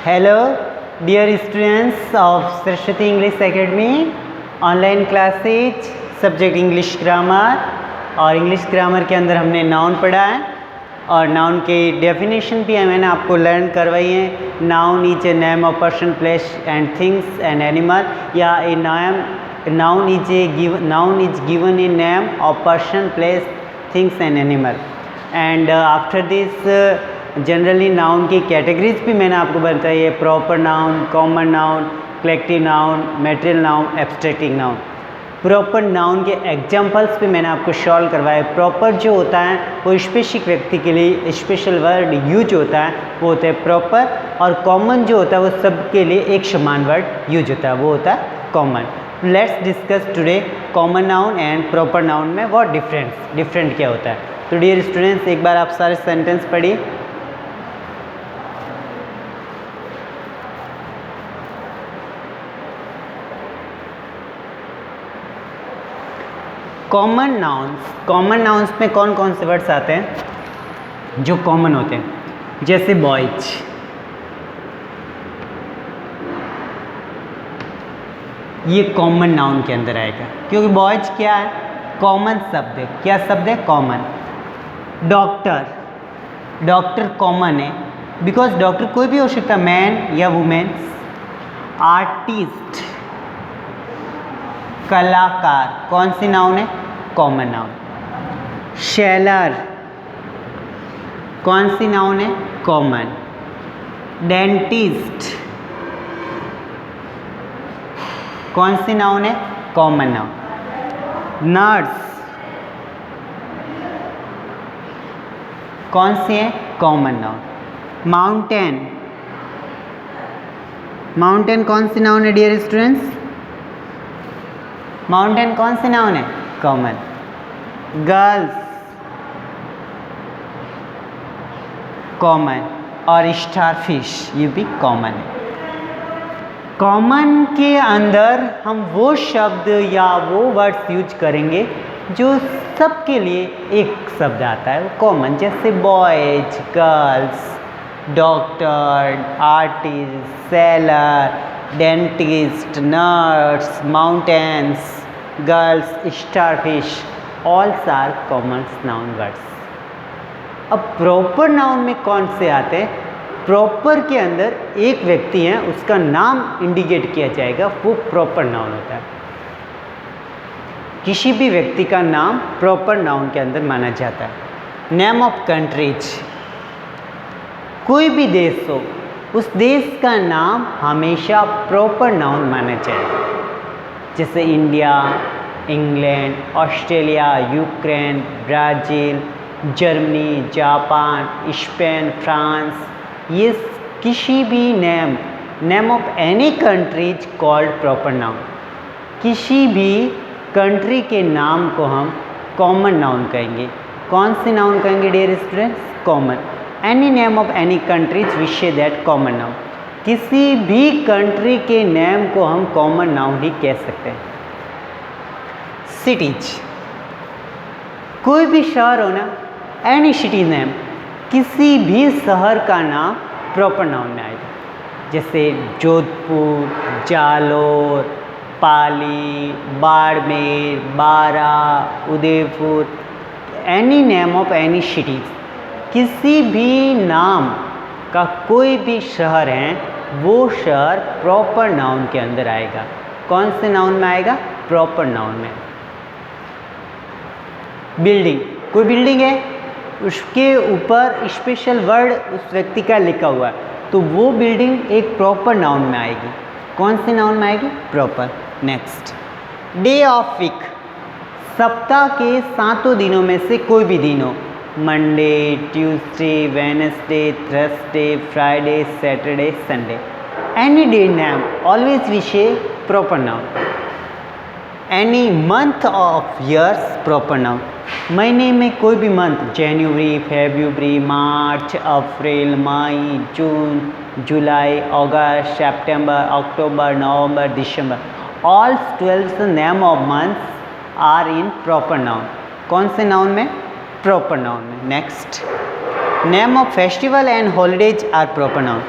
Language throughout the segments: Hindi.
Hello dear students of Saraswati English academy. Online classes subject English grammar, और इंग्लिश ग्रामर के अंदर हमने नाउन पढ़ा है और नाउन की डेफिनेशन भी मैंने आपको लर्न करवाई है। Noun is a name of person, place and things and animal, या a noun is given a name of person, place, things and animal. And after this generally noun की कैटेगरीज भी मैंने आपको बताई है। Proper noun, common noun, collective noun, material noun, abstractive noun. Proper noun के एग्जांपल्स भी मैंने आपको सॉल्व करवाए। प्रॉपर जो होता है वो स्पेसिफिक व्यक्ति के लिए स्पेशल वर्ड यूज होता है, वो होता है प्रॉपर। और कॉमन जो होता है वो सबके लिए एक समान वर्ड यूज होता है, वो होता है common. Let's discuss today common noun and proper noun में व्हाट डिफरेंट क्या होता है। तो डियर स्टूडेंट्स, एक बार आप सारे सेंटेंस पढ़िए। कॉमन नाउन्स में कौन कौन से वर्ड्स आते हैं जो कॉमन होते हैं? जैसे बॉयज, ये कॉमन नाउन के अंदर आएगा क्योंकि बॉयज क्या है? कॉमन शब्द है। क्या शब्द है? कॉमन। डॉक्टर कॉमन है बिकॉज डॉक्टर कोई भी हो सकता है, मैन या वुमेन। आर्टिस्ट, कलाकार, कौन सी नाउन है? Common noun. सेलर, कौन सी नाउन है? कॉमन। डेंटिस्ट, कौन सी नाउन है? Common noun. नर्स, कौन सी है? Common noun. माउंटेन कौन सी नाउन है डियर स्टूडेंट्स? माउंटेन कौन सी नाउन है? कॉमन। Girls, common. और स्टारफिश, ये भी कॉमन है। कॉमन के अंदर हम वो शब्द या वो वर्ड्स यूज करेंगे जो सबके लिए एक शब्द आता है, वो कॉमन। जैसे boys, girls, doctor, artist, sailor, dentist, nurse, mountains, girls, starfish, all are common noun words. अब प्रॉपर नाउन में कौन से आते हैं? प्रॉपर के अंदर एक व्यक्ति है, उसका नाम इंडिकेट किया जाएगा, वो प्रॉपर नाउन होता है। किसी भी व्यक्ति का नाम प्रॉपर नाउन के अंदर माना जाता है। नेम ऑफ कंट्रीज, कोई भी देश हो, उस देश का नाम हमेशा प्रॉपर नाउन माना जाएगा। जैसे India, England, Australia, Ukraine, Brazil, Germany, Japan, Spain, France, ये किसी भी name of any countries called proper noun. किसी भी कंट्री के नाम को हम कॉमन नाउन कहेंगे। कौन से नाउन कहेंगे dear students? Common. Any name of any countries we say that common noun. किसी भी कंट्री के नेम को हम कॉमन नाउन ही कह सकते हैं। सिटीज, कोई भी शहर हो ना, एनी सिटी नेम, किसी भी शहर का नाम प्रॉपर नाउन में आएगा। जैसे जोधपुर, जालोर, पाली, बाड़मेर, बारा, Udaipur, any name of any cities, किसी भी नाम का कोई भी शहर है, वो शहर प्रॉपर नाउन के अंदर आएगा। कौन से नाउन में आएगा? प्रॉपर नाउन में। बिल्डिंग, कोई बिल्डिंग है, उसके ऊपर स्पेशल वर्ड उस व्यक्ति का लिखा हुआ है, तो वो बिल्डिंग एक प्रॉपर नाउन में आएगी। कौन से नाउन में आएगी? Proper. Next, day of week, सप्ताह के 7 दिनों में से कोई भी दिन हो। Monday, Tuesday, Wednesday, Thursday, Friday, Saturday, Sunday. Any day name always we say proper noun. Any month of years proper noun. महीने में कोई भी मंथ, जनवरी, फरवरी, मार्च, अप्रैल, मई, जून, जुलाई, अगस्त, सितंबर, अक्टूबर, नवंबर, दिसंबर, all 12 name of months are in proper noun. कौन से नाउन में? प्रॉपर नाउन में। Next, name of festival and holidays are proper noun.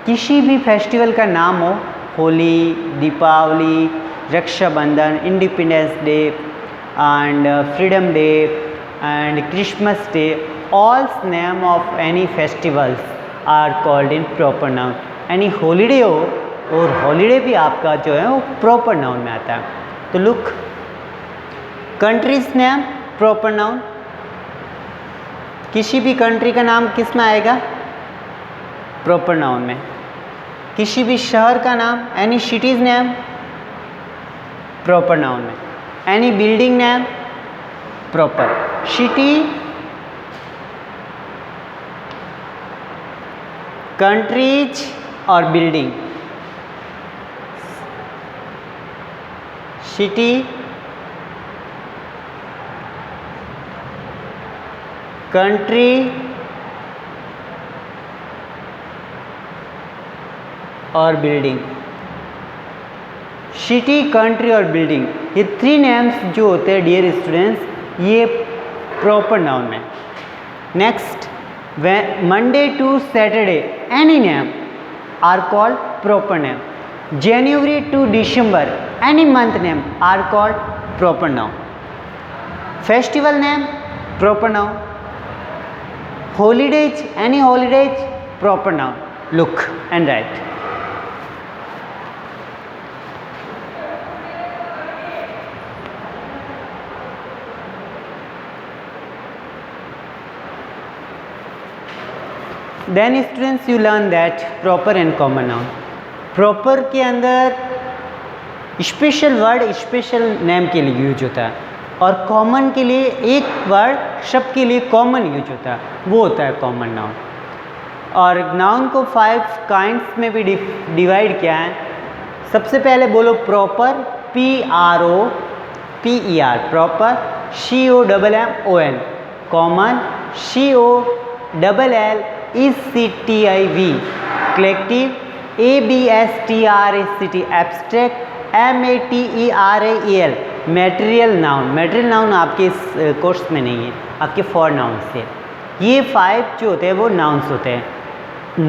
किसी भी फेस्टिवल का नाम हो, Holi, Deepawali, Raksha Bandhan, independence day and freedom day and Christmas day, all name of any festivals are called in proper noun. Any holiday हो और हॉलीडे भी आपका जो है वो प्रॉपर नाउन में आता है। तो look, countries name proper noun, किसी भी कंट्री का नाम किस में आएगा? प्रॉपर नाउन में। किसी भी शहर का नाम, any cities name, proper noun में। Any building name, proper. City, countries और बिल्डिंग। सिटी, कंट्री और बिल्डिंग। सिटी, कंट्री और बिल्डिंग, ये 3 नेम्स जो होते हैं डियर स्टूडेंट्स, ये प्रॉपर नाउन में। Next, Monday to Saturday, any name are called proper name. January to December, any month name are called proper noun. Festival name, proper noun. holidays, any holidays, proper noun. Look and write. Then students you learn that proper and common noun. Proper के अंदर स्पेशल वर्ड स्पेशल नेम के लिए यूज होता है और कॉमन के लिए एक वर्ड शब्द के लिए कॉमन यूज होता है, वो होता है कॉमन नाउन। और नाउन को 5 काइंड्स में भी डिवाइड किया है। सबसे पहले बोलो proper, PROPER, proper. COMMON, common. COLLECTIV, collective. ABSTRACT, abstract. METERAL, material noun. Material noun आपके इस कोर्स में नहीं है, आपके 4 नाउन से। ये 5 जो होते हैं वो नाउन्स होते हैं।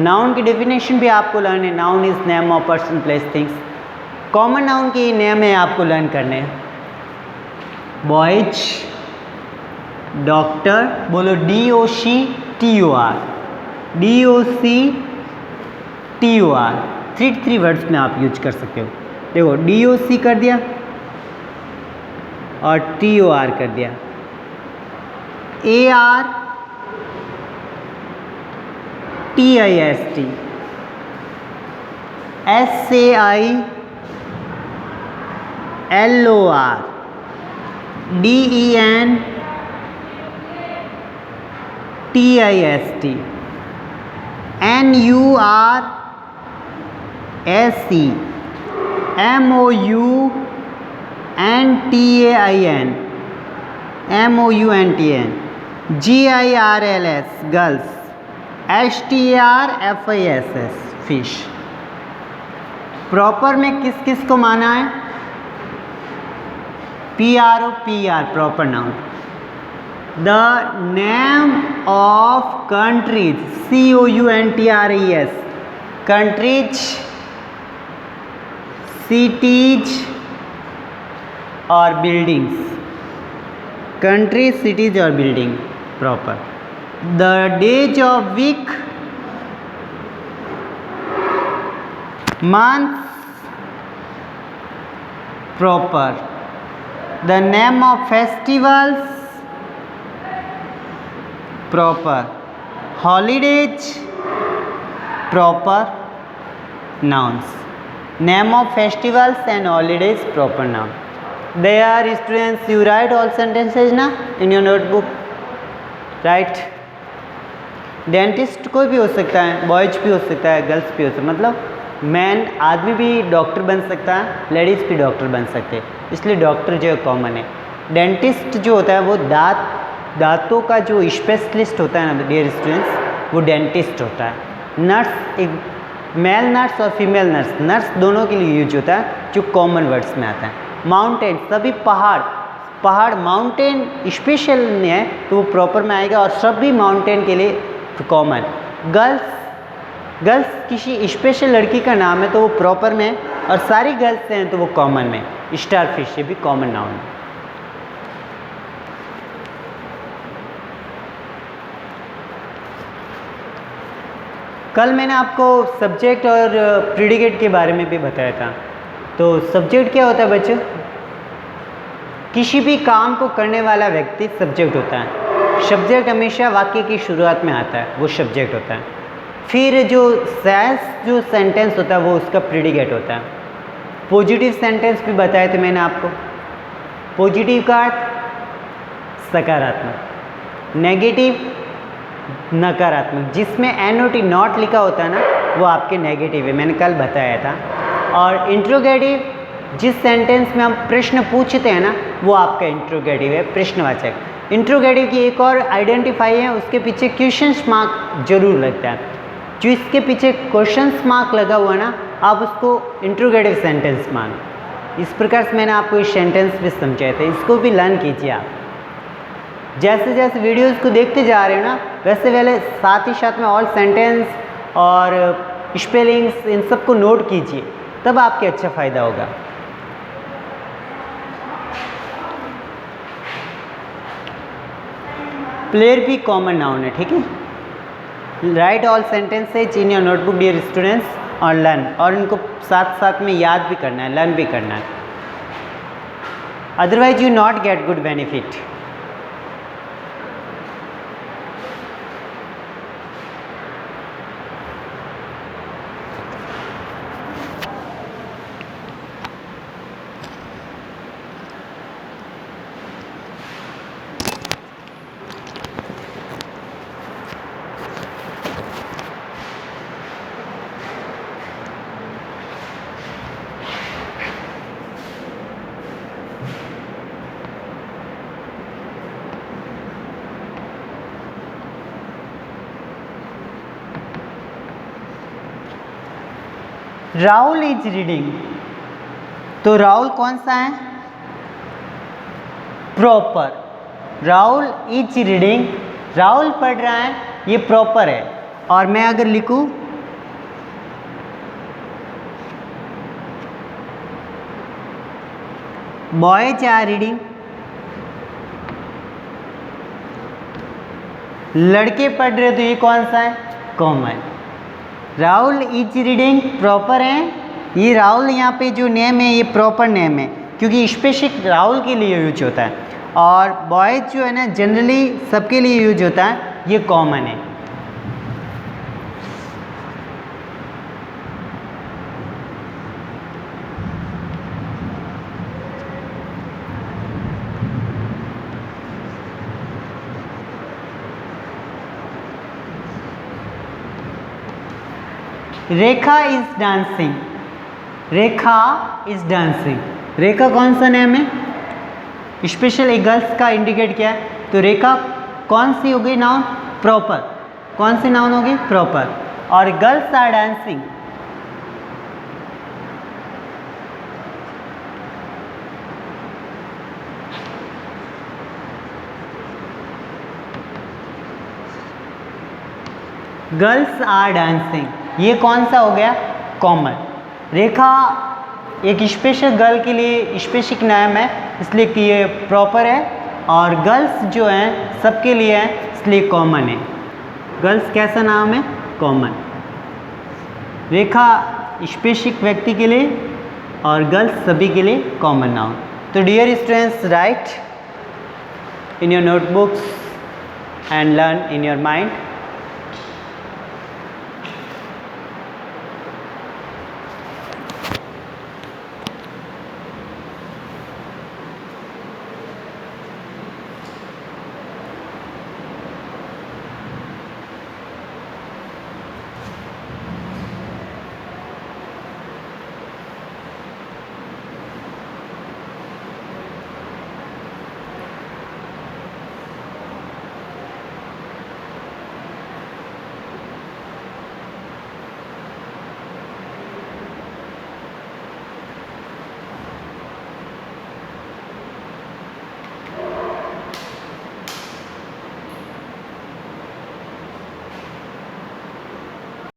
नाउन की डेफिनेशन भी आपको लर्न है। Noun is name of person, place, things. Common noun की नेम है आपको लर्न करने। बॉयज, डॉक्टर, बोलो DOCTOR, DOCTOR। 3 वर्ड्स में आप यूज कर सकते हो। देखो DOC कर दिया और TOR कर दिया। ARTIST, SAILOR, DENTIST, NURSE, MOUNTAIN, GIRLS, girls. STARFISS, fish. Proper में किस किस को माना है? PROPER, proper noun. The name of countries, COUNTRES, countries, cities और बिल्डिंग्स। कंट्री, सिटीज और building, proper. The days of week, months, proper. The name of festivals, proper. Holidays, proper nouns. Name of festivals and holidays, proper noun. There students, you write all sentences ना in your notebook. Right. Dentist कोई भी हो सकता है, बॉयज भी हो सकता है, गर्ल्स भी हो सकता है। मतलब मैन आदमी भी डॉक्टर बन सकता है, लेडीज़ भी डॉक्टर बन सकते हैं, इसलिए डॉक्टर जो है कॉमन है। डेंटिस्ट जो होता है वो दांतों का जो स्पेशलिस्ट होता है ना डियर स्टूडेंट्स, वो डेंटिस्ट होता है। नर्स, एक मेल नर्स और फीमेल नर्स दोनों के लिए यूज होता है, जो कॉमन वर्ड्स में आता है। माउंटेन, सभी पहाड़ माउंटेन स्पेशल नहीं है तो वो प्रॉपर में आएगा, और सभी माउंटेन के लिए कॉमन। गर्ल्स गर्ल्स किसी स्पेशल लड़की का नाम है तो वो प्रॉपर में है, और सारी गर्ल्स हैं तो वो कॉमन में। स्टार फिश ये भी कॉमन नाउन है। कल मैंने आपको सब्जेक्ट और प्रीडिकेट के बारे में भी बताया था। तो सब्जेक्ट क्या होता है बच्चों? किसी भी काम को करने वाला व्यक्ति सब्जेक्ट होता है। सब्जेक्ट हमेशा वाक्य की शुरुआत में आता है, वो सब्जेक्ट होता है। फिर जो सेंटेंस होता है वो उसका प्रीडिकेट होता है। पॉजिटिव सेंटेंस भी बताए थे मैंने आपको। पॉजिटिव का अर्थ सकारात्मक, नेगेटिव नकारात्मक। जिसमें NOT नॉट लिखा होता है ना वो आपके नेगेटिव है, मैंने कल बताया था। और इंट्रोगेटिव, जिस सेंटेंस में हम प्रश्न पूछते हैं ना वो आपका इंट्रोगेटिव है, प्रश्नवाचक। इंट्रोगेटिव की एक और आइडेंटिफाई है, उसके पीछे क्वेश्चंस मार्क जरूर लगता है। जो इसके पीछे क्वेश्चंस मार्क लगा हुआ ना आप उसको इंट्रोगेटिव सेंटेंस मानो। इस प्रकार से मैंने आपको इस सेंटेंस भी समझाए थे, इसको भी लर्न कीजिए आप। जैसे जैसे वीडियोस को देखते जा रहे हो ना वैसे वैसे साथ ही साथ में ऑल सेंटेंस और स्पेलिंग्स इन सबको नोट कीजिए, तब आपके अच्छा फ़ायदा होगा। प्लेयर भी कॉमन नाउन है, ठीक है। Write all sentences in your notebook dear students और लर्न, और इनको साथ साथ में याद भी करना है, लर्न भी करना है, otherwise you not get good benefit. Rahul is reading, तो राहुल कौन सा है? Proper. Rahul is reading, Rahul पढ़ रहा है, ये प्रॉपर है। और मैं अगर लिखूं बॉयज आर रीडिंग, लड़के पढ़ रहे तो ये कौन सा है? Common. Rahul is reading proper है, ये राहुल यहाँ पे जो नेम है ये प्रॉपर नेम है क्योंकि स्पेसिफिक राहुल के लिए यूज होता है। और बॉयज जो है ना जनरली सबके लिए यूज होता है, ये कॉमन है। Rekha is dancing, Rekha is dancing, Rekha कौन सा नेम है? स्पेशल एक गर्ल्स का इंडिकेट किया है, तो रेखा कौन सी होगी नाउन? प्रॉपर। कौन सी नाउन होगी? प्रॉपर। और girls are dancing, girls are dancing, ये कौन सा हो गया? कॉमन। रेखा एक स्पेशल गर्ल के लिए स्पेसिफिक नाम है इसलिए कि ये प्रॉपर है, और गर्ल्स जो हैं सबके लिए है इसलिए कॉमन है। गर्ल्स कैसा नाम है? कॉमन। रेखा स्पेसिफिक व्यक्ति के लिए और गर्ल्स सभी के लिए कॉमन नाउन। तो dear students, write in your notebooks and learn in your mind.